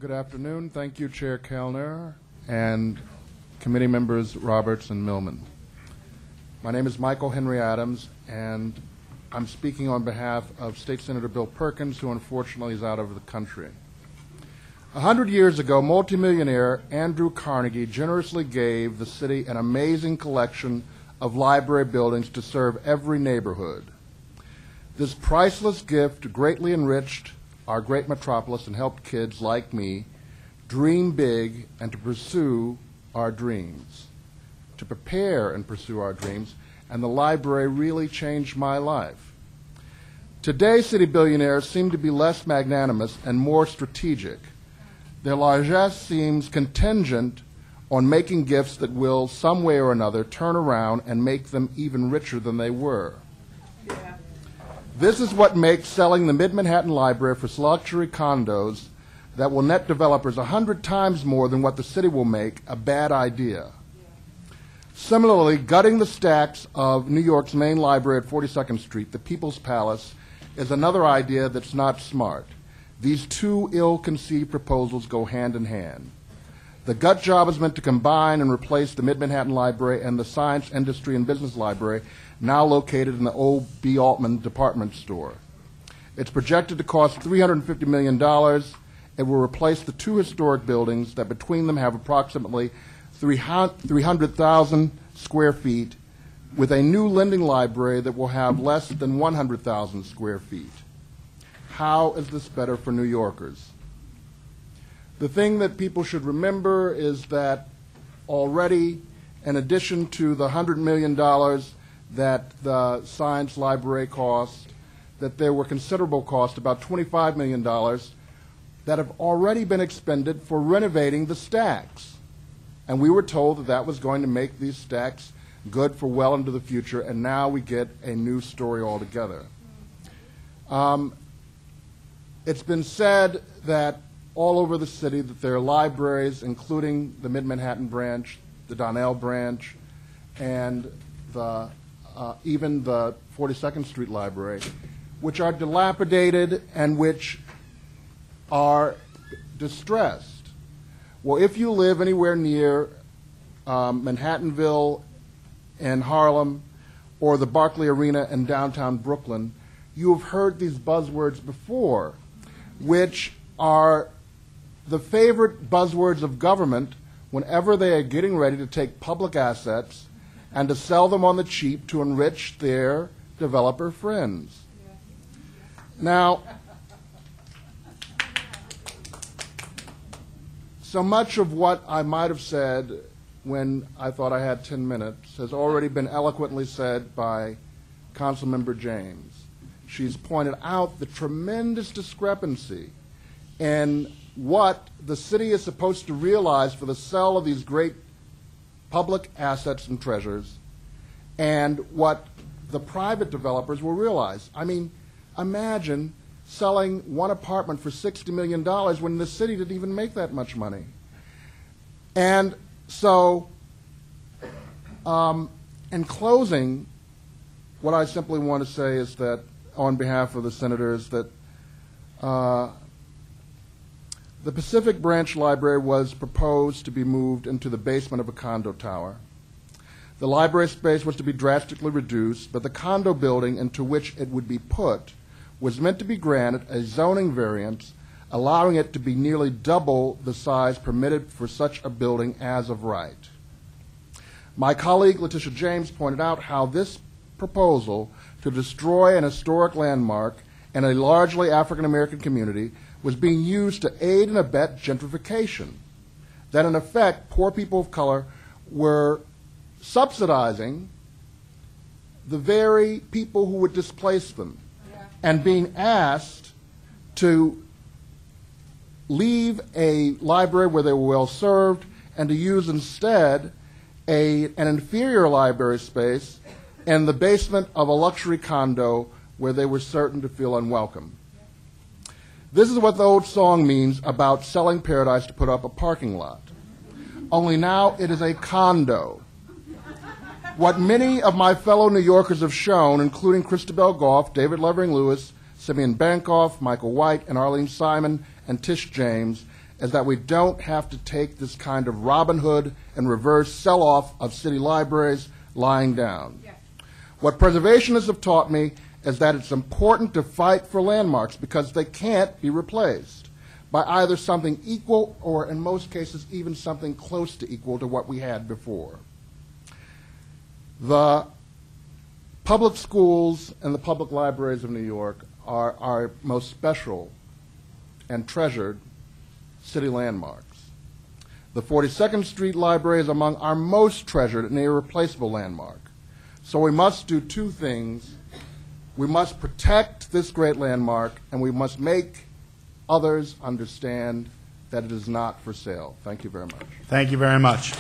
Good afternoon. Thank you, Chair Kellner and committee members Roberts and Millman. My name is Michael Henry Adams, and I'm speaking on behalf of State Senator Bill Perkins, who unfortunately is out of the country. 100 years ago, multimillionaire Andrew Carnegie generously gave the city an amazing collection of library buildings to serve every neighborhood. This priceless gift greatly enriched our great metropolis and helped kids like me dream big and to pursue our dreams, to prepare and pursue our dreams, and the library really changed my life. Today, city billionaires seem to be less magnanimous and more strategic. Their largesse seems contingent on making gifts that will, some way or another, turn around and make them even richer than they were. Yeah. This is what makes selling the Mid-Manhattan Library for luxury condos that will net developers 100 times more than what the city will make a bad idea. Similarly, gutting the stacks of New York's main library at 42nd Street, the People's Palace, is another idea that's not smart. These two ill-conceived proposals go hand in hand. The gut job is meant to combine and replace the Mid-Manhattan Library and the Science, Industry, and Business Library, now located in the old B. Altman department store. It's projected to cost $350 million. It will replace the two historic buildings that between them have approximately 300,000 square feet with a new lending library that will have less than 100,000 square feet. How is this better for New Yorkers? The thing that people should remember is that already, in addition to the $100 million that the science library cost, that there were considerable costs, about $25 million, that have already been expended for renovating the stacks. And we were told that that was going to make these stacks good for well into the future, and now we get a new story altogether. It's been said that all over the city that there are libraries, including the Mid-Manhattan branch, the Donnell Branch, and even the 42nd Street Library, which are dilapidated and which are distressed. Well, if you live anywhere near Manhattanville and Harlem or the Barclay Arena in downtown Brooklyn, you have heard these buzzwords before, which are the favorite buzzwords of government whenever they are getting ready to take public assets and to sell them on the cheap to enrich their developer friends. Now, so much of what I might have said when I thought I had 10 minutes has already been eloquently said by Councilmember James. She's pointed out the tremendous discrepancy in what the city is supposed to realize for the sale of these great public assets and treasures and what the private developers will realize. I mean, imagine selling one apartment for $60 million when the city didn't even make that much money. And so, in closing, what I simply want to say is that, on behalf of the senators, that the Pacific Branch Library was proposed to be moved into the basement of a condo tower. The library space was to be drastically reduced, but the condo building into which it would be put was meant to be granted a zoning variance, allowing it to be nearly double the size permitted for such a building as of right. My colleague Letitia James pointed out how this proposal to destroy an historic landmark in a largely African-American community was being used to aid and abet gentrification, that in effect poor people of color were subsidizing the very people who would displace them and being asked to leave a library where they were well served and to use instead an inferior library space in the basement of a luxury condo where they were certain to feel unwelcome. This is what the old song means about selling paradise to put up a parking lot. Only now it is a condo. What many of my fellow New Yorkers have shown, including Christabel Goff, David Levering Lewis, Simeon Bankoff, Michael White, and Arlene Simon, and Tish James, is that we don't have to take this kind of Robin Hood and reverse sell-off of city libraries lying down. Yes. What preservationists have taught me is that it's important to fight for landmarks because they can't be replaced by either something equal or, in most cases, even something close to equal to what we had before. The public schools and the public libraries of New York are our most special and treasured city landmarks. The 42nd Street Library is among our most treasured and irreplaceable landmark. So we must do two things. We must protect this great landmark, and we must make others understand that it is not for sale. Thank you very much. Thank you very much.